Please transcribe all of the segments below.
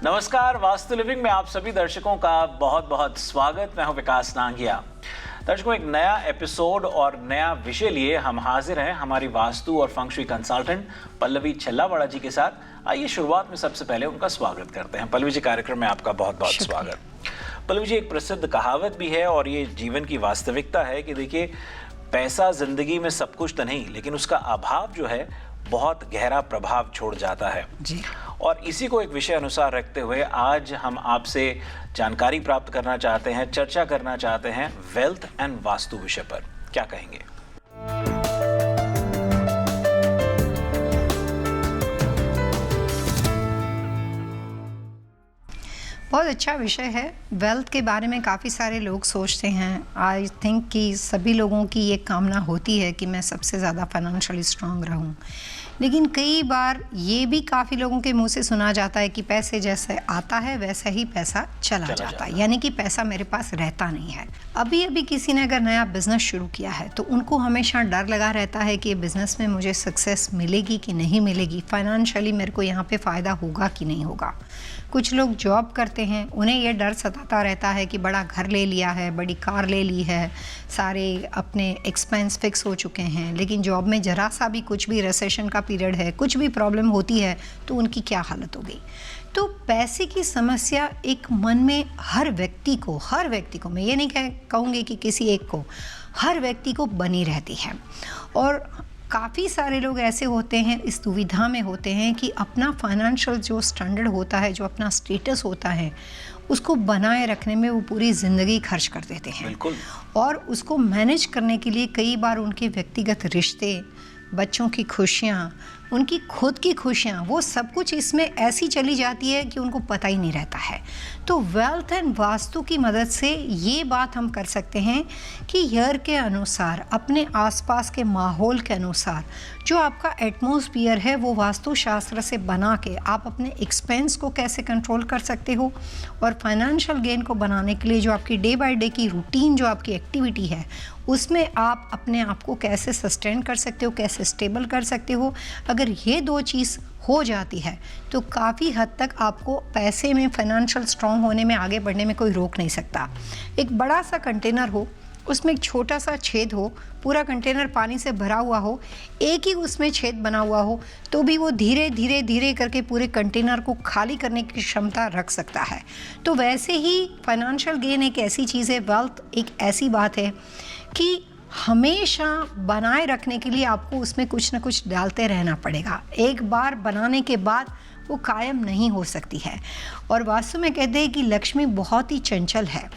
नमस्कार, वास्तु लिविंग में आप सभी दर्शकों का बहुत बहुत स्वागत। मैं हूं विकास नांगिया। दर्शकों, एक नया एपिसोड और नया विषय लिए हम हाजिर हैं हमारी वास्तु और फंग शुई कंसल्टेंट पल्लवी छल्लावाड़ा जी के साथ। आइए शुरुआत में सबसे पहले उनका स्वागत करते हैं। पल्लवी जी, कार्यक्रम में आपका बहुत बहुत स्वागत। पल्लवी जी, एक प्रसिद्ध कहावत भी है और ये जीवन की वास्तविकता है कि देखिए, पैसा जिंदगी में सब कुछ तो नहीं, लेकिन उसका अभाव जो है बहुत गहरा प्रभाव छोड़ जाता है जी। और इसी को एक विषय अनुसार रखते हुए आज हम आपसे जानकारी प्राप्त करना चाहते हैं, चर्चा करना चाहते हैं वेल्थ एंड वास्तु विषय पर। क्या कहेंगे? बहुत अच्छा विषय है। वेल्थ के बारे में काफ़ी सारे लोग सोचते हैं। आई थिंक कि सभी लोगों की ये कामना होती है कि मैं सबसे ज़्यादा फाइनेंशियली स्ट्रांग रहूं, लेकिन कई बार ये भी काफ़ी लोगों के मुंह से सुना जाता है कि पैसे जैसे आता है वैसा ही पैसा चला जाता है, यानी कि पैसा मेरे पास रहता नहीं है। अभी किसी ने अगर नया बिजनेस शुरू किया है तो उनको हमेशा डर लगा रहता है कि ये बिज़नेस में मुझे सक्सेस मिलेगी कि नहीं मिलेगी, फाइनेंशियली मेरे को यहाँ पे फ़ायदा होगा कि नहीं होगा। कुछ लोग जॉब करते हैं, उन्हें ये डर सताता रहता है कि बड़ा घर ले लिया है, बड़ी कार ले ली है, सारे अपने एक्सपेंस फिक्स हो चुके हैं, लेकिन जॉब में ज़रा सा भी कुछ भी रिसेशन का पीरियड है, कुछ भी प्रॉब्लम होती है तो उनकी क्या हालत हो गई। तो पैसे की समस्या एक मन में हर व्यक्ति को, मैं ये नहीं कहूँगी कि किसी एक को, हर व्यक्ति को बनी रहती है। और काफ़ी सारे लोग ऐसे होते हैं, इस दुविधा में होते हैं कि अपना फाइनेंशियल जो स्टैंडर्ड होता है, जो अपना स्टेटस होता है, उसको बनाए रखने में वो पूरी ज़िंदगी खर्च कर देते हैं। बिल्कुल। और उसको मैनेज करने के लिए कई बार उनके व्यक्तिगत रिश्ते, बच्चों की खुशियाँ, उनकी खुद की खुशियाँ, वो सब कुछ इसमें ऐसी चली जाती है कि उनको पता ही नहीं रहता है। तो वेल्थ एंड वास्तु की मदद से ये बात हम कर सकते हैं कि ईयर के अनुसार, अपने आसपास के माहौल के अनुसार जो आपका एटमॉस्फियर है वो वास्तु शास्त्र से बना के आप अपने एक्सपेंस को कैसे कंट्रोल कर सकते हो और फाइनेंशियल गेन को बनाने के लिए जो आपकी डे बाय डे की रूटीन, जो आपकी एक्टिविटी है, उसमें आप अपने आप को कैसे सस्टेन कर सकते हो, कैसे स्टेबल कर सकते हो। अगर ये दो चीज़ हो जाती है तो काफ़ी हद तक आपको पैसे में, फाइनेंशियल स्ट्रांग होने में, आगे बढ़ने में कोई रोक नहीं सकता। एक बड़ा सा कंटेनर हो, उसमें एक छोटा सा छेद हो, पूरा कंटेनर पानी से भरा हुआ हो, एक ही उसमें छेद बना हुआ हो, तो भी वो धीरे धीरे करके पूरे कंटेनर को खाली करने की क्षमता रख सकता है। तो वैसे ही फाइनेंशियल गेन एक ऐसी चीज़ है, वेल्थ एक ऐसी बात है कि हमेशा बनाए रखने के लिए आपको उसमें कुछ ना कुछ डालते रहना पड़ेगा। एक बार बनाने के बाद वो कायम नहीं हो सकती है। और वास्तु में कहते हैं कि लक्ष्मी बहुत ही चंचल है,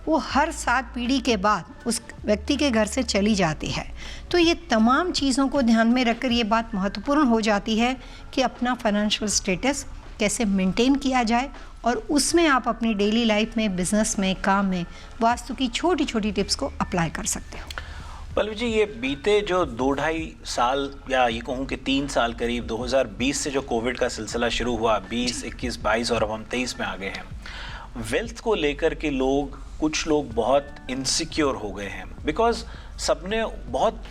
वो हर 7 पीढ़ी के बाद उस व्यक्ति के घर से चली जाती है। तो ये तमाम चीज़ों को ध्यान में रखकर ये बात महत्वपूर्ण हो जाती है कि अपना फाइनेंशियल स्टेटस कैसे मेंटेन किया जाए और उसमें आप अपनी डेली लाइफ में, बिजनेस में, काम में वास्तु की छोटी छोटी टिप्स को अप्लाई कर सकते हो। पल्लवी जी, ये बीते जो 2-2.5 साल या ये कहूँ कि 3 साल करीब, 2020 से जो कोविड का सिलसिला शुरू हुआ, 20, 21, 22 और अब हम 23 में आ गए हैं, वेल्थ को लेकर के कुछ लोग बहुत इनसिक्योर हो गए हैं। बिकॉज सबने बहुत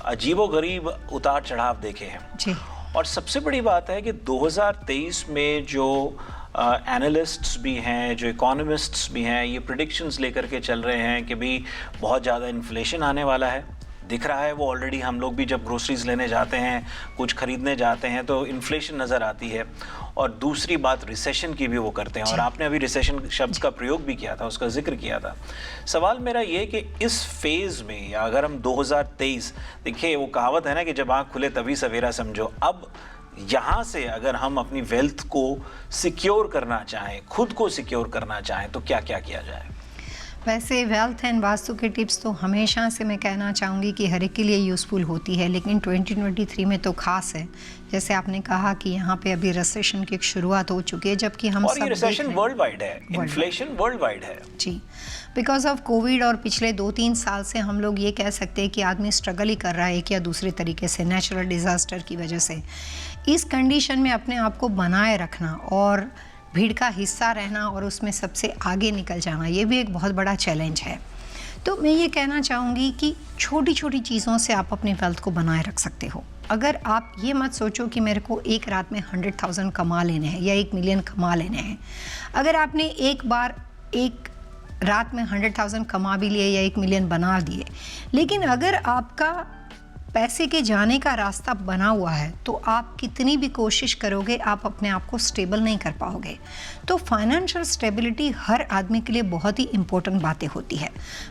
अजीबोगरीब उतार चढ़ाव देखे हैं जी। और सबसे बड़ी बात है कि 2023 में जो एनालिस्ट्स भी हैं, जो इकोनॉमिस्ट्स भी हैं, ये प्रेडिक्शंस लेकर के चल रहे हैं कि भी बहुत ज़्यादा इन्फ्लेशन आने वाला है। दिख रहा है वो ऑलरेडी। हम लोग भी जब ग्रोसरीज लेने जाते हैं, कुछ खरीदने जाते हैं तो इन्फ्लेशन नज़र आती है। और दूसरी बात, रिसेशन की भी वो करते हैं और आपने अभी रिसेशन शब्द का प्रयोग भी किया था, उसका जिक्र किया था। सवाल मेरा ये कि इस फेज़ में, या अगर हम 2023, देखिए वो कहावत है ना कि जब आँख खुले तभी सवेरा समझो, अब यहाँ से अगर हम अपनी वेल्थ को सिक्योर करना चाहें, खुद को सिक्योर करना चाहें, तो क्या क्या किया जाए? वैसे वेल्थ एंड वास्तु की टिप्स तो हमेशा से मैं कहना चाहूँगी कि हर एक के लिए यूज़फुल होती है, लेकिन 2023 में तो खास है। जैसे आपने कहा कि यहाँ पे अभी रिसेशन की शुरुआत हो चुकी है, जबकि हम और सब ये रिसेशन वर्ल्ड वाइड है, इन्फ्लेशन वर्ल्ड वाइड है जी, बिकॉज ऑफ कोविड। और पिछले 2-3 साल से हम लोग ये कह सकते हैं कि आदमी स्ट्रगल ही कर रहा है एक या दूसरे तरीके से, नेचुरल डिज़ास्टर की वजह से। इस कंडीशन में अपने आप को बनाए रखना और भीड़ का हिस्सा रहना और उसमें सबसे आगे निकल जाना, ये भी एक बहुत बड़ा चैलेंज है। तो मैं ये कहना चाहूँगी कि छोटी छोटी चीज़ों से आप अपनी वेल्थ को बनाए रख सकते हो। अगर आप ये मत सोचो कि मेरे को एक रात में 100,000 कमा लेने हैं या 1 मिलियन कमा लेने हैं। अगर आपने एक बार एक रात में 100,000 कमा भी लिए या 1 मिलियन बना दिए, लेकिन अगर आपका पैसे के जाने का रास्ता बना हुआ है तो आप कितनी भी कोशिश करोगे आप अपने आप को स्टेबल नहीं कर पाओगे। तो फाइनेंशियल स्टेबिलिटी हर आदमी के लिए बहुत ही इम्पोर्टेंट बातें होती है।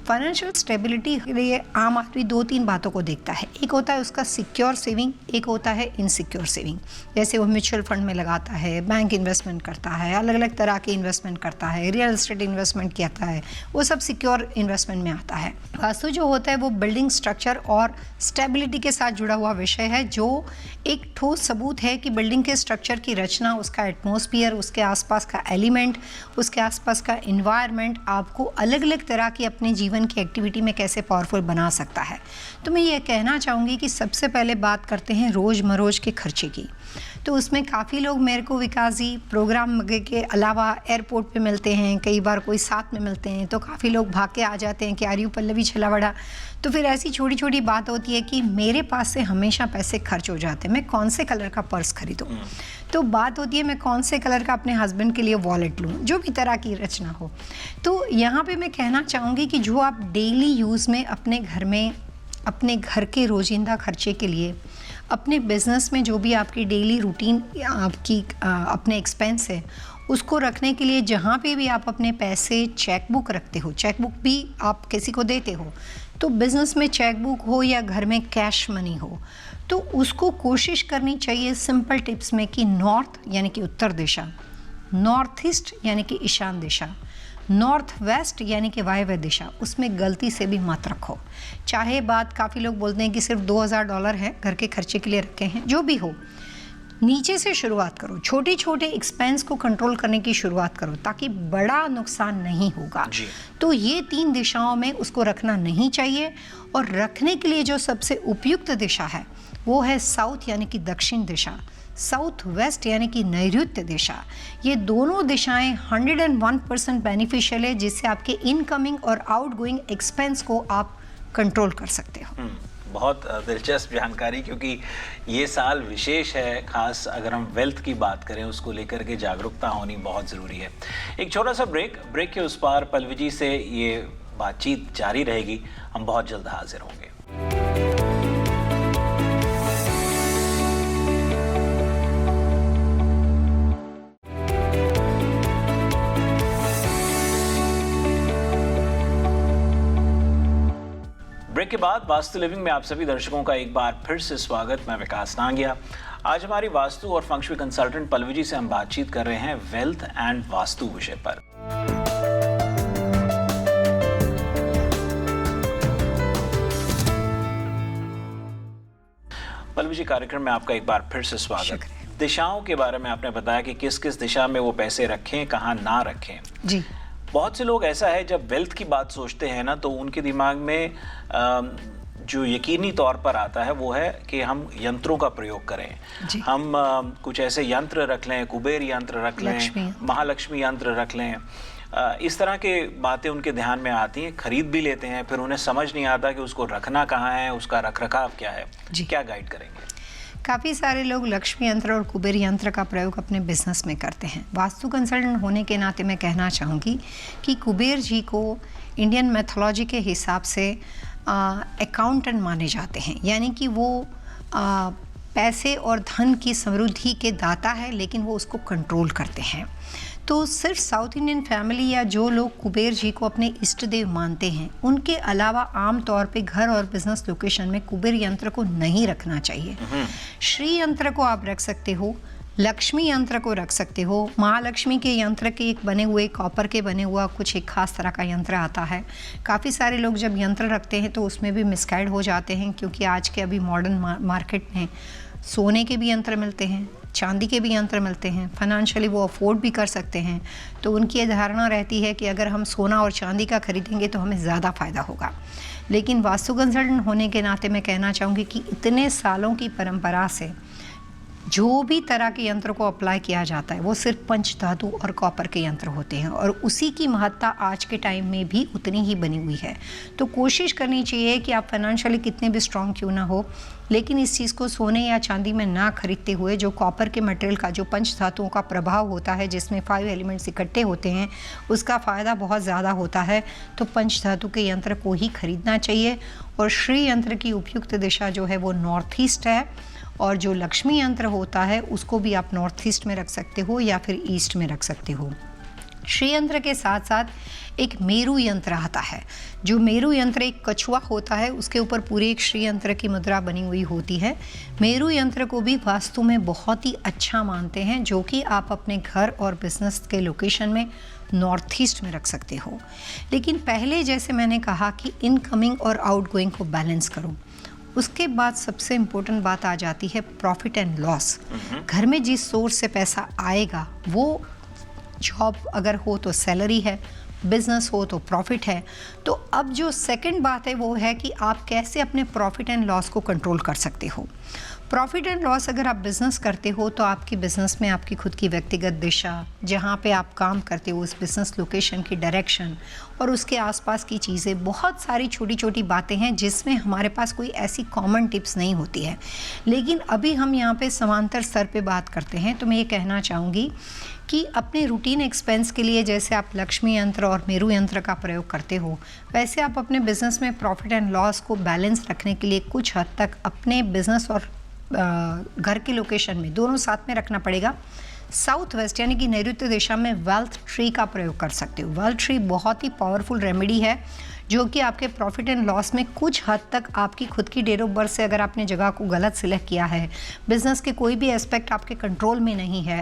फाइनेंशियल स्टेबिलिटी के लिए आम आदमी 2-3 बातों को देखता है। एक होता है उसका सिक्योर सेविंग, एक होता है इनसिक्योर सेविंग। जैसे वो म्यूचुअल फंड में लगाता है, बैंक इन्वेस्टमेंट करता है, अलग अलग तरह के इन्वेस्टमेंट करता है, रियल एस्टेट इन्वेस्टमेंट करता है, वो सब सिक्योर इन्वेस्टमेंट में आता है। वास्तु जो होता है वो बिल्डिंग स्ट्रक्चर और स्टेबिलिटी के साथ जुड़ा हुआ विषय है, जो एक ठोस सबूत है कि बिल्डिंग के स्ट्रक्चर की रचना, उसका एटमॉस्फेयर, उसके आसपास का एलिमेंट, उसके आसपास का एनवायरनमेंट आपको अलग अलग तरह की अपने जीवन की एक्टिविटी में कैसे पावरफुल बना सकता है। तो मैं ये कहना चाहूँगी कि सबसे पहले बात करते हैं रोज़मरोज़ के खर्चे की। तो उसमें काफ़ी लोग मेरे को विकास जी प्रोग्राम के अलावा एयरपोर्ट पे मिलते हैं, कई बार कोई साथ में मिलते हैं, तो काफ़ी लोग भाग के आ जाते हैं कि आर यू पल्लवी छला बड़ा। तो फिर ऐसी छोटी छोटी बात होती है कि मेरे पास से हमेशा पैसे खर्च हो जाते हैं, मैं कौन से कलर का पर्स खरीदूँ। तो बात होती है मैं कौन से कलर का अपने हस्बैंड के लिए वॉलेट लूँ, जो भी तरह की रचना हो। तो यहाँ पे मैं कहना चाहूँगी कि जो आप डेली यूज़ में अपने घर में, अपने घर के रोजिंदा खर्चे के लिए, अपने बिज़नेस में जो भी आपकी डेली रूटीन आपकी अपने एक्सपेंस है उसको रखने के लिए, जहाँ पे भी आप अपने पैसे चेक बुक रखते हो, चेक बुक भी आप किसी को देते हो, तो बिज़नेस में चेक बुक हो या घर में कैश मनी हो, तो उसको कोशिश करनी चाहिए सिंपल टिप्स में कि नॉर्थ यानी कि उत्तर दिशा, नॉर्थ ईस्ट यानी कि ईशान दिशा, नॉर्थ वेस्ट यानी कि वायव्य दिशा, उसमें गलती से भी मत रखो। चाहे बात काफ़ी लोग बोलते हैं कि सिर्फ $2,000 है घर के खर्चे के लिए रखे हैं, जो भी हो, नीचे से शुरुआत करो, छोटे छोटे एक्सपेंस को कंट्रोल करने की शुरुआत करो ताकि बड़ा नुकसान नहीं होगा। तो ये 3 दिशाओं में उसको रखना नहीं चाहिए। और रखने के लिए जो सबसे उपयुक्त दिशा है वो है साउथ यानी कि दक्षिण दिशा, साउथ वेस्ट यानी कि नैऋत्य दिशा। ये दोनों दिशाएं 101% बेनिफिशियल है, जिससे आपके इनकमिंग और आउटगोइंग एक्सपेंस को आप कंट्रोल कर सकते हो। बहुत दिलचस्प जानकारी, क्योंकि ये साल विशेष है, खास अगर हम वेल्थ की बात करें उसको लेकर के जागरूकता होनी बहुत ज़रूरी है। एक छोटा सा ब्रेक के उस पार पल्लवी जी से ये बातचीत जारी रहेगी। हम बहुत जल्द हाजिर होंगे। ब्रेक के बाद वास्तु लिविंग में आप सभी दर्शकों का एक बार फिर से स्वागत। मैं विकास नांगिया। आज हमारी वास्तु और फंक्शुई कंसल्टेंट पल्लवी जी से हम बातचीत कर रहे हैं वेल्थ एंड वास्तु विषय पर। पल्लवी जी, कार्यक्रम में आपका एक बार फिर से स्वागत। दिशाओं के बारे में आपने बताया कि किस किस दिशा में वो पैसे रखें, कहाँ ना रखें। जी, बहुत से लोग ऐसा है जब वेल्थ की बात सोचते हैं ना, तो उनके दिमाग में जो यकीनी तौर पर आता है वो है कि हम यंत्रों का प्रयोग करें। हम कुछ ऐसे यंत्र रख लें, कुबेर यंत्र रख लें, महालक्ष्मी यंत्र रख लें। इस तरह के बातें उनके ध्यान में आती हैं, खरीद भी लेते हैं, फिर उन्हें समझ नहीं आता कि उसको रखना कहाँ है, उसका रखरखाव क्या है। क्या गाइड करेंगे? काफ़ी सारे लोग लक्ष्मी यंत्र और कुबेर यंत्र का प्रयोग अपने बिजनेस में करते हैं। वास्तु कंसल्टेंट होने के नाते मैं कहना चाहूँगी कि कुबेर जी को इंडियन मैथोलॉजी के हिसाब से अकाउंटेंट माने जाते हैं, यानी कि वो पैसे और धन की समृद्धि के दाता है, लेकिन वो उसको कंट्रोल करते हैं। तो सिर्फ साउथ इंडियन फैमिली या जो लोग कुबेर जी को अपने इष्ट देव मानते हैं, उनके अलावा आम तौर पे घर और बिजनेस लोकेशन में कुबेर यंत्र को नहीं रखना चाहिए। श्री यंत्र को आप रख सकते हो, लक्ष्मी यंत्र को रख सकते हो, महालक्ष्मी के यंत्र के एक बने हुए कॉपर के बने हुआ कुछ एक खास तरह का यंत्र आता है। काफ़ी सारे लोग जब यंत्र रखते हैं तो उसमें भी मिसगाइड हो जाते हैं, क्योंकि आज के अभी मॉडर्न मार्केट में सोने के भी यंत्र मिलते हैं, चांदी के भी यंत्र मिलते हैं, फाइनेंशियली वो अफोर्ड भी कर सकते हैं। तो उनकी धारणा रहती है कि अगर हम सोना और चांदी का खरीदेंगे तो हमें ज़्यादा फ़ायदा होगा। लेकिन वास्तु कंसल्टेंट होने के नाते मैं कहना चाहूँगी कि इतने सालों की परंपरा से जो भी तरह के यंत्र को अप्लाई किया जाता है वो सिर्फ पंच धातु और कॉपर के यंत्र होते हैं और उसी की महत्ता आज के टाइम में भी उतनी ही बनी हुई है। तो कोशिश करनी चाहिए कि आप फाइनेंशियली कितने भी स्ट्रांग क्यों ना हो, लेकिन इस चीज़ को सोने या चांदी में ना खरीदते हुए जो कॉपर के मटेरियल का जो पंच धातुओं का प्रभाव होता है, जिसमें 5 एलिमेंट्स इकट्ठे होते हैं, उसका फ़ायदा बहुत ज़्यादा होता है। तो पंच धातु के यंत्र को ही खरीदना चाहिए। और श्री यंत्र की उपयुक्त दिशा जो है वो नॉर्थ ईस्ट है और जो लक्ष्मी यंत्र होता है उसको भी आप नॉर्थ ईस्ट में रख सकते हो या फिर ईस्ट में रख सकते हो। श्री यंत्र के साथ साथ एक मेरू यंत्र आता है। जो मेरू यंत्र एक कछुआ होता है, उसके ऊपर पूरे एक श्री यंत्र की मुद्रा बनी हुई होती है। मेरू यंत्र को भी वास्तु में बहुत ही अच्छा मानते हैं, जो कि आप अपने घर और बिजनेस के लोकेशन में नॉर्थ ईस्ट में रख सकते हो। लेकिन पहले जैसे मैंने कहा कि इनकमिंग और आउटगोइंग को बैलेंस करो। उसके बाद सबसे इम्पोर्टेंट बात आ जाती है प्रॉफिट एंड लॉस। घर में जिस सोर्स से पैसा आएगा, वो जॉब अगर हो तो सैलरी है, बिजनेस हो तो प्रॉफिट है। तो अब जो सेकंड बात है वो है कि आप कैसे अपने प्रॉफिट एंड लॉस को कंट्रोल कर सकते हो। प्रॉफिट एंड लॉस अगर आप बिज़नेस करते हो तो आपकी बिज़नेस में आपकी खुद की व्यक्तिगत दिशा, जहाँ पे आप काम करते हो उस बिज़नेस लोकेशन की डायरेक्शन और उसके आसपास की चीज़ें, बहुत सारी छोटी छोटी बातें हैं जिसमें हमारे पास कोई ऐसी कॉमन टिप्स नहीं होती है। लेकिन अभी हम यहाँ पे समांतर स्तर पे बात करते हैं। तो मैं ये कहना चाहूँगी कि अपने रूटीन एक्सपेंस के लिए जैसे आप लक्ष्मी यंत्र और मेरू यंत्र का प्रयोग करते हो, वैसे आप अपने बिज़नेस में प्रॉफिट एंड लॉस को बैलेंस रखने के लिए कुछ हद तक अपने बिज़नेस और घर की लोकेशन में दोनों साथ में रखना पड़ेगा। साउथ वेस्ट यानी कि नैऋत्य दिशा में वेल्थ ट्री का प्रयोग कर सकते हो। वेल्थ ट्री बहुत ही पावरफुल रेमेडी है जो कि आपके प्रॉफिट एंड लॉस में कुछ हद तक आपकी खुद की डेट ऑफ बर्थ से अगर आपने जगह को गलत सिलेक्ट किया है, बिजनेस के कोई भी एस्पेक्ट आपके कंट्रोल में नहीं है,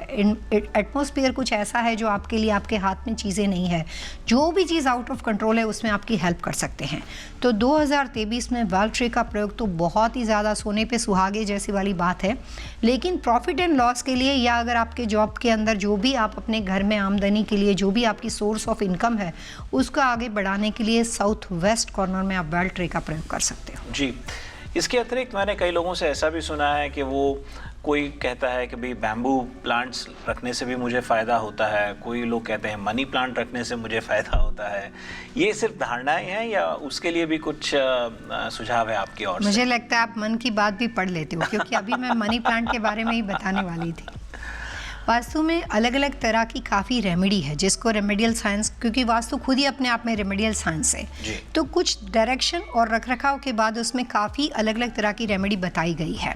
एटमॉस्फेयर कुछ ऐसा है जो आपके लिए आपके हाथ में चीज़ें नहीं है, जो भी चीज़ आउट ऑफ कंट्रोल है उसमें आपकी हेल्प कर सकते हैं। तो 2023 में वेल्थ ट्री का प्रयोग तो बहुत ही ज़्यादा सोने पे सुहागे जैसी वाली बात है। लेकिन प्रॉफिट एंड लॉस के लिए या अगर आपके जॉब के अंदर जो भी आप अपने घर में आमदनी के लिए जो भी आपकी सोर्स ऑफ इनकम है उसको आगे बढ़ाने के लिए साउथ वेस्ट कॉर्नर में आप वेल्थ ट्री का प्रयोग कर सकते हो। जी, इसके अतिरिक्त मैंने कई लोगों से ऐसा भी सुना है कि वो कोई कहता है कि भाई बैम्बू प्लांट्स रखने से भी मुझे फ़ायदा होता है, कोई लोग कहते हैं मनी प्लांट रखने से मुझे फ़ायदा होता है। ये सिर्फ धारणाएं हैं या उसके लिए भी कुछ सुझाव है आपकी ओर से? मुझे लगता है आप मन की बात भी पढ़ लेते हो, क्योंकि अभी मैं मनी प्लांट के बारे में ही बताने वाली थी। वास्तु में अलग अलग तरह की काफ़ी रेमेडी है जिसको रेमेडियल साइंस, क्योंकि वास्तु खुद ही अपने आप में रेमेडियल साइंस है, तो कुछ डायरेक्शन और रखरखाव के बाद उसमें काफ़ी अलग अलग तरह की रेमेडी बताई गई है।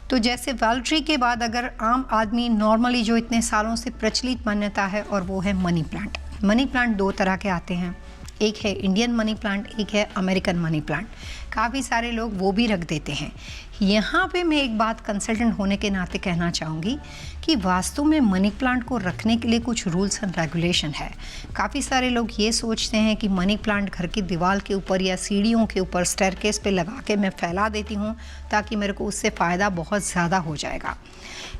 तो जैसे वेल्थ ट्री के बाद अगर आम आदमी नॉर्मली जो इतने सालों से प्रचलित मान्यता है और वो है मनी प्लांट। मनी प्लांट दो तरह के आते हैं, एक है इंडियन मनी प्लांट, एक है अमेरिकन मनी प्लांट। काफ़ी सारे लोग वो भी रख देते हैं। यहाँ पे मैं एक बात कंसल्टेंट होने के नाते कहना चाहूँगी कि वास्तु में मनी प्लांट को रखने के लिए कुछ रूल्स एंड रेगुलेशन है। काफ़ी सारे लोग ये सोचते हैं कि मनी प्लांट घर की दीवार के ऊपर या सीढ़ियों के ऊपर स्टेयरकेस पे लगा के मैं फैला देती हूँ ताकि मेरे को उससे फ़ायदा बहुत ज़्यादा हो जाएगा।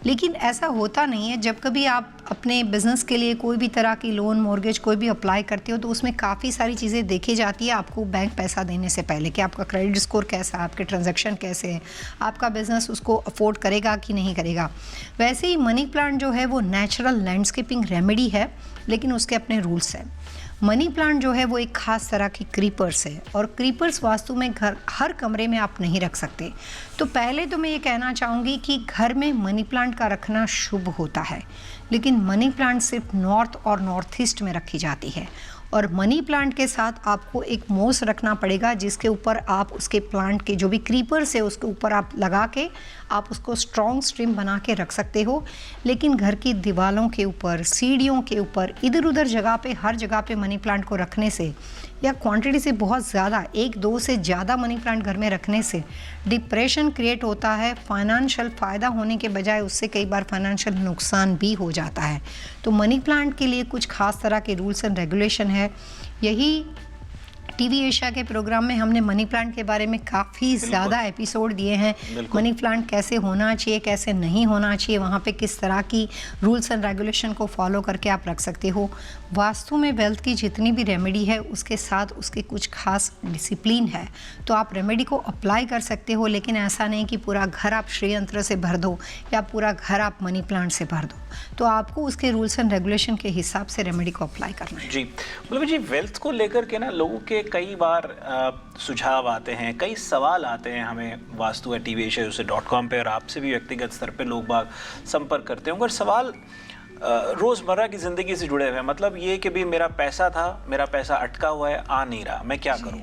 लेकिन ऐसा होता नहीं है। जब कभी आप अपने बिज़नेस के लिए कोई भी तरह की लोन, मॉर्गेज कोई भी अप्लाई करते हो तो उसमें काफ़ी सारी चीज़ें देखी जाती है आपको बैंक पैसा देने से पहले, कि आपका क्रेडिट स्कोर कैसा है, आपके ट्रांजैक्शन कैसे है, आपका बिज़नेस उसको अफोर्ड करेगा कि नहीं करेगा। वैसे ही मनी प्लांट जो है वो नेचुरल लैंडस्केपिंग रेमेडी है, लेकिन उसके अपने रूल्स हैं। मनी प्लांट जो है वो एक ख़ास तरह की क्रीपर्स है और क्रीपर्स वास्तु में घर हर कमरे में आप नहीं रख सकते। तो पहले तो मैं ये कहना चाहूँगी कि घर में मनी प्लांट का रखना शुभ होता है, लेकिन मनी प्लांट सिर्फ नॉर्थ और नॉर्थ ईस्ट में रखी जाती है। और मनी प्लांट के साथ आपको एक मोस रखना पड़ेगा जिसके ऊपर आप उसके प्लांट के जो भी क्रीपर्स है उसके ऊपर आप लगा के आप उसको स्ट्रॉन्ग स्ट्रिम बना के रख सकते हो। लेकिन घर की दीवारों के ऊपर, सीढ़ियों के ऊपर, इधर उधर जगह पे, हर जगह पे मनी प्लांट को रखने से या क्वांटिटी से बहुत ज़्यादा, 1-2 से ज़्यादा मनी प्लांट घर में रखने से डिप्रेशन क्रिएट होता है। फाइनेंशियल फ़ायदा होने के बजाय उससे कई बार फाइनेंशियल नुकसान भी हो जाता है। तो मनी प्लांट के लिए कुछ खास तरह के रूल्स एंड रेगुलेशन है। यही टीवी एशिया के प्रोग्राम में हमने मनी प्लांट के बारे में काफ़ी ज़्यादा एपिसोड दिए हैं। मनी प्लांट कैसे होना चाहिए, कैसे नहीं होना चाहिए, वहाँ पे किस तरह की रूल्स एंड रेगुलेशन को फॉलो करके आप रख सकते हो। वास्तु में वेल्थ की जितनी भी रेमेडी है उसके साथ उसके कुछ खास डिसिप्लिन है, तो आप रेमेडी को अप्लाई कर सकते हो, लेकिन ऐसा नहीं कि पूरा घर आप श्रीयंत्र से भर दो या पूरा घर आप मनी प्लांट से भर दो। तो आपको उसके रूल्स एंड रेगुलेशन के हिसाब से रेमेडी को अप्लाई करना है। जी मतलब जी, वेल्थ को लेकर के ना लोगों के कई बार सुझाव आते हैं, कई सवाल आते हैं हमें vastu@tvasiajuice.com पे, और आपसे भी व्यक्तिगत स्तर पे लोग बाग संपर्क करते हैं। और सवाल रोज़मर्रा की ज़िंदगी से जुड़े हुए हैं। मतलब ये कि भी मेरा पैसा था, मेरा पैसा अटका हुआ है, आ नहीं रहा, मैं क्या करूं?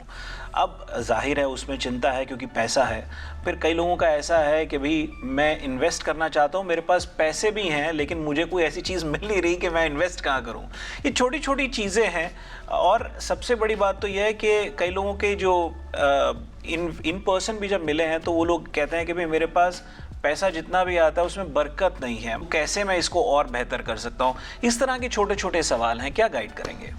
अब जाहिर है उसमें चिंता है क्योंकि पैसा है। फिर कई लोगों का ऐसा है कि भाई मैं इन्वेस्ट करना चाहता हूँ, मेरे पास पैसे भी हैं, लेकिन मुझे कोई ऐसी चीज़ मिल नहीं रही कि मैं इन्वेस्ट कहाँ करूँ। ये छोटी छोटी चीज़ें हैं। और सबसे बड़ी बात तो यह है कि कई लोगों के जो इन पर्सन भी जब मिले हैं तो वो लोग कहते हैं कि भाई मेरे पास पैसा जितना भी आता है उसमें बरकत नहीं है, कैसे मैं इसको और बेहतर कर सकता हूँ। इस तरह के छोटे छोटे सवाल हैं, क्या गाइड करेंगे?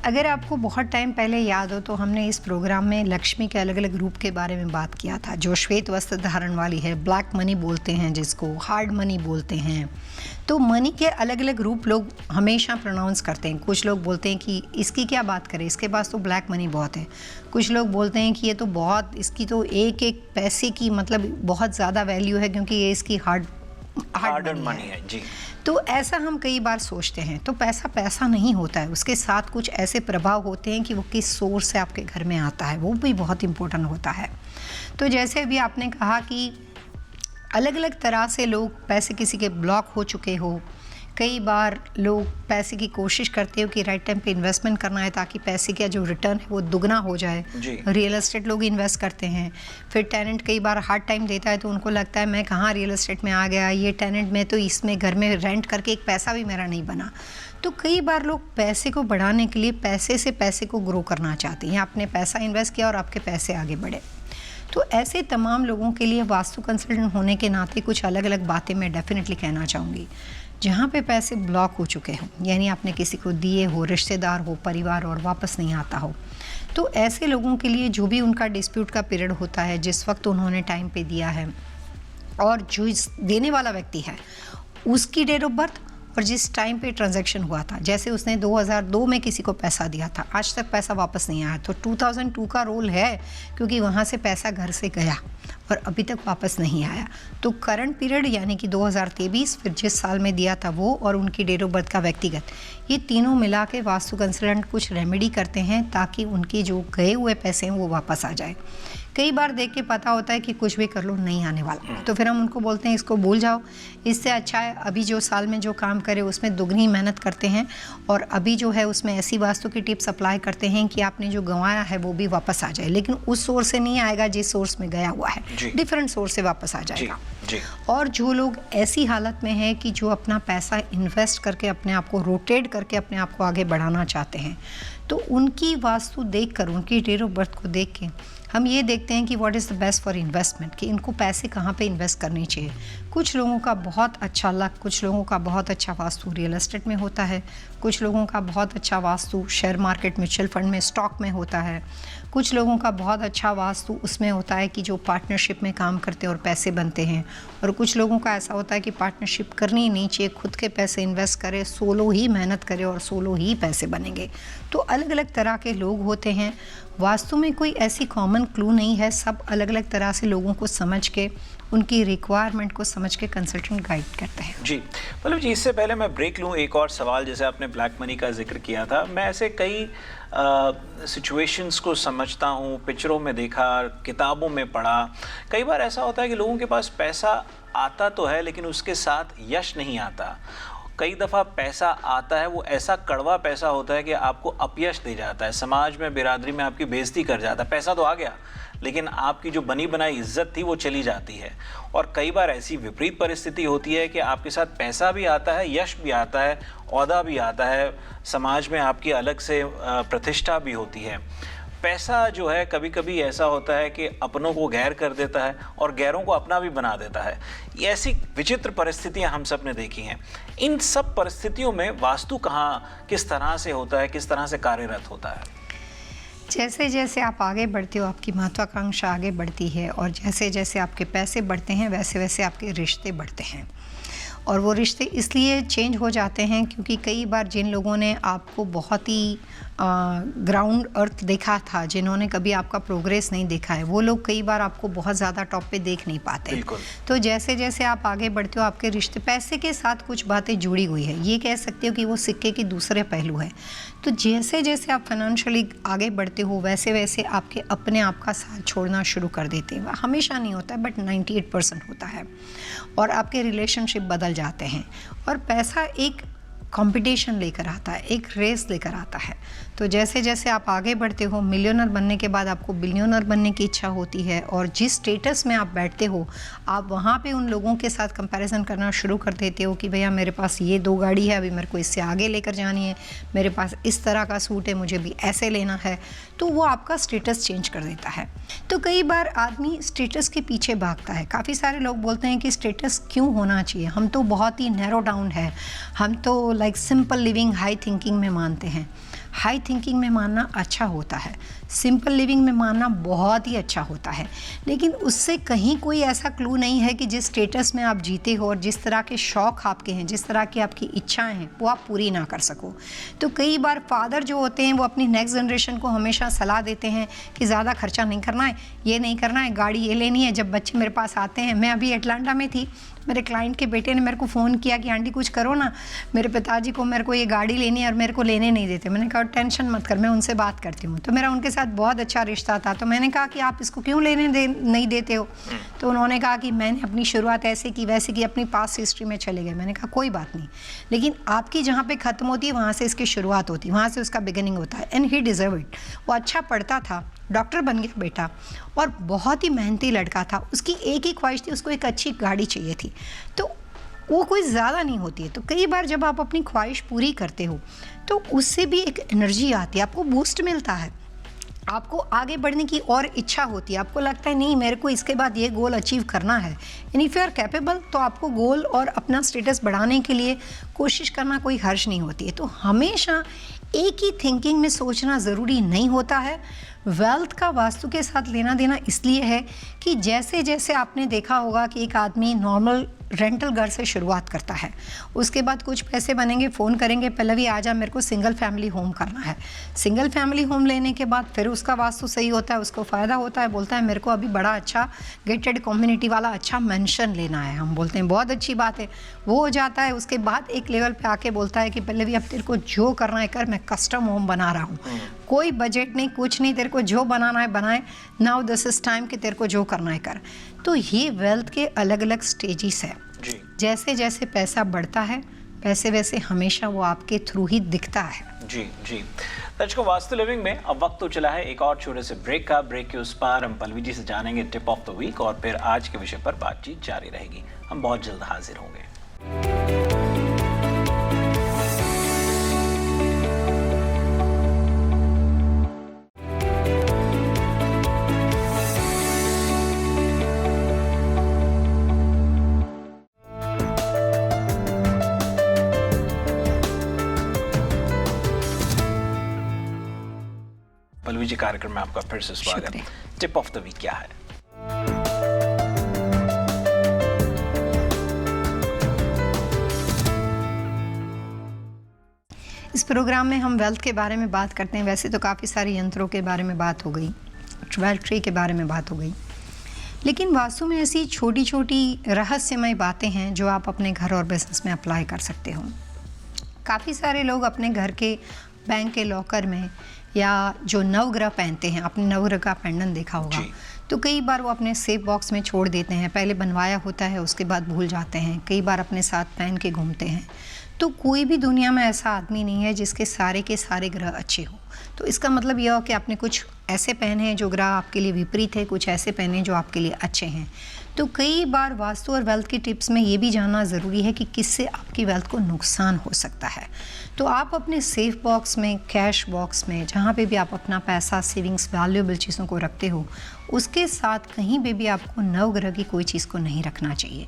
अगर आपको बहुत टाइम पहले याद हो तो हमने इस प्रोग्राम में लक्ष्मी के अलग अलग रूप के बारे में बात किया था, जो श्वेत वस्त्र धारण वाली है, ब्लैक मनी बोलते हैं जिसको, हार्ड मनी बोलते हैं। तो मनी के अलग अलग रूप लोग हमेशा प्रोनाउंस करते हैं। कुछ लोग बोलते हैं कि इसकी क्या बात करें, इसके पास तो ब्लैक मनी बहुत है। कुछ लोग बोलते हैं कि ये तो बहुत, इसकी तो एक एक पैसे की मतलब बहुत ज़्यादा वैल्यू है क्योंकि ये इसकी हार्ड मनी है। जी। तो ऐसा हम कई बार सोचते हैं। तो पैसा पैसा नहीं होता है, उसके साथ कुछ ऐसे प्रभाव होते हैं कि वो किस सोर्स से आपके घर में आता है, वो भी बहुत इम्पोर्टेंट होता है। तो जैसे अभी आपने कहा कि अलग अलग तरह से लोग, पैसे किसी के ब्लॉक हो चुके हो, कई बार लोग पैसे की कोशिश करते हो कि राइट टाइम पे इन्वेस्टमेंट करना है ताकि पैसे का जो रिटर्न है वो दुगना हो जाए। रियल एस्टेट लोग इन्वेस्ट करते हैं। फिर टेनेंट कई बार हार्ड टाइम देता है तो उनको लगता है मैं कहाँ रियल एस्टेट में आ गया, ये टेनेंट में तो इसमें घर में रेंट करके एक पैसा भी मेरा नहीं बना। तो कई बार लोग पैसे को बढ़ाने के लिए पैसे से पैसे को ग्रो करना चाहते हैं। आपने पैसा इन्वेस्ट किया और आपके पैसे आगे बढ़े। तो ऐसे तमाम लोगों के लिए वास्तु कंसल्टेंट होने के नाते कुछ अलग अलग बातें मैं डेफिनेटली कहना चाहूँगी। जहाँ पे पैसे ब्लॉक हो चुके हों, यानी आपने किसी को दिए हो, रिश्तेदार हो, परिवार, और वापस नहीं आता हो, तो ऐसे लोगों के लिए जो भी उनका डिस्प्यूट का पीरियड होता है, जिस वक्त उन्होंने टाइम पे दिया है, और जो इस देने वाला व्यक्ति है उसकी डेट ऑफ बर्थ और जिस टाइम पे ट्रांजैक्शन हुआ था, जैसे उसने 2002 में किसी को पैसा दिया था, आज तक पैसा वापस नहीं आया, तो 2002 का रोल है क्योंकि वहाँ से पैसा घर से गया और अभी तक वापस नहीं आया। तो करंट पीरियड यानी कि 2023, फिर जिस साल में दिया था वो, और उनकी डेट ऑफ बर्थ का व्यक्तिगत, ये तीनों मिला के वास्तु कंसल्टेंट कुछ रेमेडी करते हैं ताकि उनके जो गए हुए पैसे हैं वो वापस आ जाए। कई बार देख के पता होता है कि कुछ भी कर लो नहीं आने वाला, तो फिर हम उनको बोलते हैं इसको भूल जाओ, इससे अच्छा है अभी जो साल में जो काम करे उसमें दुगनी मेहनत करते हैं, और अभी जो है उसमें ऐसी वास्तु की टिप्स अप्लाई करते हैं कि आपने जो गंवाया है वो भी वापस आ जाए, लेकिन उस सोर्स से नहीं आएगा जिस सोर्स में गया हुआ है, डिफरेंट सोर्स से वापस आ जाएगा। और जो लोग ऐसी हालत में हैं कि जो अपना पैसा इन्वेस्ट करके अपने आप को रोटेट करके अपने आप को आगे बढ़ाना चाहते हैं, तो उनकी वास्तु देखकर, उनकी डेट ऑफ बर्थ को देख के हम ये देखते हैं कि what is the best for investment, कि इनको पैसे कहाँ पे इन्वेस्ट करनी चाहिए। कुछ लोगों का बहुत अच्छा लक, कुछ लोगों का बहुत अच्छा वास्तु रियल एस्टेट में होता है, कुछ लोगों का बहुत अच्छा vastu share market, mutual fund में, स्टॉक में होता है, कुछ लोगों का बहुत अच्छा वास्तु उसमें होता है कि जो पार्टनरशिप में काम करते हैं और पैसे बनते हैं, और कुछ लोगों का ऐसा होता है कि पार्टनरशिप करनी ही नहीं चाहिए, खुद के पैसे इन्वेस्ट करे, सोलो ही मेहनत करे और सोलो ही पैसे बनेंगे। तो अलग अलग तरह के लोग होते हैं। वास्तु में कोई ऐसी कॉमन क्लू नहीं है, सब अलग अलग तरह से लोगों को समझ के, उनकी रिक्वायरमेंट को समझ के कंसल्टेंट गाइड करते हैं। जी मतलब जी, इससे पहले मैं ब्रेक लूँ, एक और सवाल, जैसे आपने ब्लैक मनी का जिक्र किया था, मैं ऐसे कई सिचुएशंस को समझता हूँ, पिक्चरों में देखा, किताबों में पढ़ा। कई बार ऐसा होता है कि लोगों के पास पैसा आता तो है लेकिन उसके साथ यश नहीं आता। कई दफ़ा पैसा आता है, वो ऐसा कड़वा पैसा होता है कि आपको अपयश दे जाता है, समाज में, बिरादरी में आपकी बेइज्जती कर जाता है। पैसा तो आ गया लेकिन आपकी जो बनी बनाई इज्जत थी वो चली जाती है। और कई बार ऐसी विपरीत परिस्थिति होती है कि आपके साथ पैसा भी आता है, यश भी आता है, ओहदा भी आता है, समाज में आपकी अलग से प्रतिष्ठा भी होती है। पैसा जो है कभी कभी ऐसा होता है कि अपनों को गैर कर देता है और गैरों को अपना भी बना देता है। ये ऐसी विचित्र परिस्थितियां हम सब ने देखी हैं। इन सब परिस्थितियों में वास्तु कहाँ, किस तरह से होता है, किस तरह से कार्यरत होता है? जैसे जैसे आप आगे बढ़ते हो आपकी महत्वाकांक्षा आगे बढ़ती है, और जैसे जैसे आपके पैसे बढ़ते हैं वैसे वैसे आपके रिश्ते बढ़ते हैं। और वो रिश्ते इसलिए चेंज हो जाते हैं क्योंकि कई बार जिन लोगों ने आपको बहुत ही ग्राउंड अर्थ देखा था, जिन्होंने कभी आपका प्रोग्रेस नहीं देखा है, वो लोग कई बार आपको बहुत ज़्यादा टॉप पे देख नहीं पाते। बिल्कुल। तो जैसे जैसे आप आगे बढ़ते हो आपके रिश्ते, पैसे के साथ कुछ बातें जुड़ी हुई है, ये कह सकते हो कि वो सिक्के के दूसरे पहलू है। तो जैसे जैसे आप फाइनेंशियली आगे बढ़ते हो वैसे वैसे आपके अपने आप का साथ छोड़ना शुरू कर देते हैं। हमेशा नहीं होता है बट 98% होता है, और आपके रिलेशनशिप बदल जाते हैं। और पैसा एक कंपटीशन लेकर आता है, एक रेस लेकर आता है। तो जैसे जैसे आप आगे बढ़ते हो, मिलियनर बनने के बाद आपको बिलियनर बनने की इच्छा होती है, और जिस स्टेटस में आप बैठते हो आप वहाँ पे उन लोगों के साथ कंपैरिजन करना शुरू कर देते हो कि भैया मेरे पास ये 2 गाड़ी है, अभी मेरे को इससे आगे लेकर जानी है, मेरे पास इस तरह का सूट है, मुझे भी ऐसे लेना है। तो वो आपका स्टेटस चेंज कर देता है। तो कई बार आदमी स्टेटस के पीछे भागता है। काफ़ी सारे लोग बोलते हैं कि स्टेटस क्यों होना चाहिए, हम तो बहुत ही नैरो डाउन है, हम तो like simple living high thinking में मानते हैं। हाई थिंकिंग में मानना अच्छा होता है, सिंपल लिविंग में मानना बहुत ही अच्छा होता है, लेकिन उससे कहीं कोई ऐसा क्लू नहीं है कि जिस स्टेटस में आप जीते हो और जिस तरह के शौक़ आपके हैं, जिस तरह की आपकी इच्छाएं हैं, वो आप पूरी ना कर सको। तो कई बार फादर जो होते हैं वो अपनी नेक्स्ट जनरेशन को हमेशा सलाह देते हैं कि ज़्यादा खर्चा नहीं करना है, ये नहीं करना है, गाड़ी ये लेनी है। जब बच्चे मेरे पास आते हैं, मैं अभी एटलांटा में थी, मेरे क्लाइंट के बेटे ने मेरे को फ़ोन किया कि आंटी कुछ करो ना, मेरे पिताजी को मेरे को ये गाड़ी लेनी है और मेरे को लेने नहीं देते। मैंने कहा टेंशन मत कर, मैं उनसे बात करती हूँ। तो मेरा उनके साथ बहुत अच्छा रिश्ता था। तो मैंने कहा कि आप इसको क्यों नहीं देते हो? तो उन्होंने कहा कि मैंने अपनी शुरुआत ऐसे की वैसे की, अपनी पास्ट हिस्ट्री में चले गए। मैंने कहा कोई बात नहीं, लेकिन आपकी जहाँ पे ख़त्म होती है वहाँ से इसकी शुरुआत होती है, वहाँ से उसका बिगिनिंग होता है। And he deserve it. वो अच्छा पढ़ता था, डॉक्टर बन गया बेटा, और बहुत ही मेहनती लड़का था। उसकी एक ही ख्वाहिश थी, उसको एक अच्छी गाड़ी चाहिए थी। तो वो कोई ज़्यादा नहीं होती है। तो कई बार जब आप अपनी ख्वाहिश पूरी करते हो तो उससे भी एक एनर्जी आती है, आपको बूस्ट मिलता है, आपको आगे बढ़ने की और इच्छा होती है। आपको लगता है नहीं मेरे को इसके बाद ये गोल अचीव करना है। And if you are capable तो आपको गोल और अपना स्टेटस बढ़ाने के लिए कोशिश करना कोई हर्ज नहीं होती है। तो हमेशा एक ही थिंकिंग में सोचना ज़रूरी नहीं होता है। वेल्थ का वास्तु के साथ लेना देना इसलिए है कि जैसे जैसे आपने देखा होगा कि एक आदमी नॉर्मल रेंटल घर से शुरुआत करता है, उसके बाद कुछ पैसे बनेंगे, फ़ोन करेंगे पल्लवी आजा मेरे को सिंगल फैमिली होम करना है। सिंगल फैमिली होम लेने के बाद फिर उसका वास्तु सही होता है, उसको फ़ायदा होता है, बोलता है मेरे को अभी बड़ा अच्छा गेटेड कम्युनिटी वाला अच्छा मेंशन लेना है। हम बोलते हैं बहुत अच्छी बात है, वो हो जाता है। उसके बाद एक लेवल पे आके बोलता है कि पल्लवी अब तेरे को जो करना है कर, मैं कस्टम होम बना रहा हूँ, कोई बजट नहीं कुछ नहीं, तेरे को जो बनाना है बनाए, नाउ दिस इज़ टाइम कि तेरे को जो करना है कर। तो ये वेल्थ के अलग अलग स्टेजेस है। जी। जैसे जैसे पैसा बढ़ता है वैसे वैसे हमेशा वो आपके थ्रू ही दिखता है। जी जी। दर्शकों, वास्तु लिविंग में अब वक्त तो चला है एक और छोटे से ब्रेक का। ब्रेक के उस पार हम पल्लवी जी से जानेंगे टिप ऑफ द वीक, और फिर आज के विषय पर बातचीत जारी रहेगी। हम बहुत जल्द हाजिर होंगे। पल्लवी जी, कार्यक्रम में आपका फिर से स्वागत है। टिप ऑफ द वीक क्या है? इस प्रोग्राम में हम वेल्थ के बारे में बात करते हैं। वैसे तो काफ़ी सारे यंत्रों के बारे में बात हो गई, 12 ट्री के बारे में बात हो गई, लेकिन वास्तु में ऐसी छोटी छोटी रहस्यमय बातें हैं जो आप अपने घर और बिजनेस में अप्लाई कर सकते हो। काफ़ी सारे लोग अपने घर के बैंक के लॉकर में या जो नवग्रह पहनते हैं, आपने नवग्रह का पेंडेंट देखा होगा, तो कई बार वो अपने सेफ बॉक्स में छोड़ देते हैं। पहले बनवाया होता है, उसके बाद भूल जाते हैं। कई बार अपने साथ पहन के घूमते हैं। तो कोई भी दुनिया में ऐसा आदमी नहीं है जिसके सारे के सारे ग्रह अच्छे हों। तो इसका मतलब यह हो कि आपने कुछ ऐसे पहने हैं जो ग्रह आपके लिए विपरीत है, कुछ ऐसे पहने जो आपके लिए अच्छे हैं। तो कई बार वास्तु और वेल्थ की टिप्स में ये भी जानना ज़रूरी है कि किससे आपकी वेल्थ को नुकसान हो सकता है। तो आप अपने सेफ बॉक्स में, कैश बॉक्स में, जहाँ पे भी आप अपना पैसा, सेविंग्स, वैल्यूएबल चीज़ों को रखते हो, उसके साथ कहीं पे भी आपको नवग्रह की कोई चीज़ को नहीं रखना चाहिए।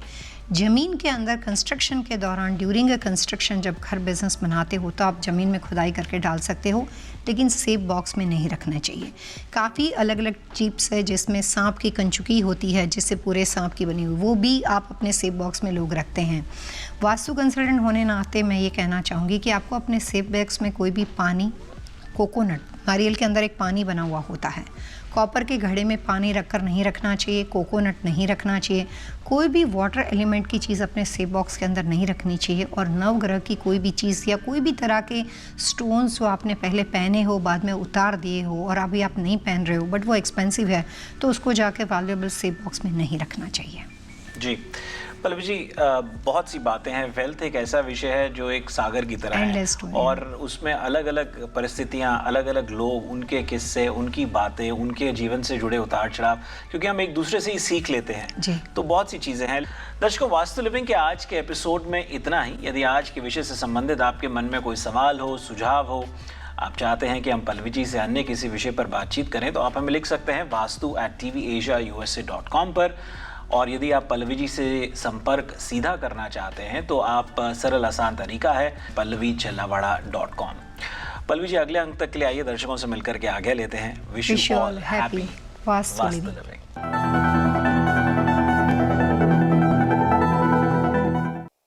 ज़मीन के अंदर कंस्ट्रक्शन के दौरान, ड्यूरिंग अ कंस्ट्रक्शन, जब घर बिजनेस बनाते हो तो आप ज़मीन में खुदाई करके डाल सकते हो, लेकिन सेफ बॉक्स में नहीं रखना चाहिए। काफ़ी अलग अलग चिप्स है जिसमें सांप की कंचुकी होती है, जिससे पूरे सांप की बनी हुई, वो भी आप अपने सेफ बॉक्स में लोग रखते हैं। वास्तु कंसल्टेंट होने नाते मैं ये कहना चाहूँगी कि आपको अपने सेफ बॉक्स में कोई भी पानी, कोकोनट, नारियल के अंदर एक पानी बना हुआ होता है, कॉपर के घड़े में पानी रखकर नहीं रखना चाहिए, कोकोनट नहीं रखना चाहिए, कोई भी वाटर एलिमेंट की चीज़ अपने सेफ बॉक्स के अंदर नहीं रखनी चाहिए, और नवग्रह की कोई भी चीज़ या कोई भी तरह के स्टोन्स जो आपने पहले पहने हो, बाद में उतार दिए हो और अभी आप नहीं पहन रहे हो बट वो एक्सपेंसिव है, तो उसको जाके वैल्यूएबल सेफ बॉक्स में नहीं रखना चाहिए। जी पल्लवी जी, बहुत सी बातें हैं। वेल्थ एक ऐसा विषय है जो एक सागर की तरह है, Endless story। और उसमें अलग अलग परिस्थितियां, अलग अलग लोग, उनके किस्से, उनकी बातें, उनके जीवन से जुड़े उतार चढ़ाव, क्योंकि हम एक दूसरे से ही सीख लेते हैं जी। तो बहुत सी चीज़ें हैं। दर्शकों, वास्तु लिविंग के आज के एपिसोड में इतना ही। यदि आज के विषय से संबंधित आपके मन में कोई सवाल हो, सुझाव हो, आप चाहते हैं कि हम पल्लवी जी से अन्य किसी विषय पर बातचीत करें, तो आप हमें लिख सकते हैं vastu@tvasiausa.com पर। और यदि आप पल्लवी जी से संपर्क सीधा करना चाहते हैं तो आप सरल आसान तरीका है pallavichellawada.com। पल्लवी जी, अगले अंक तक के लिए आइए, दर्शकों से मिलकर के आगे लेते हैं। Wish you all happy vastu living.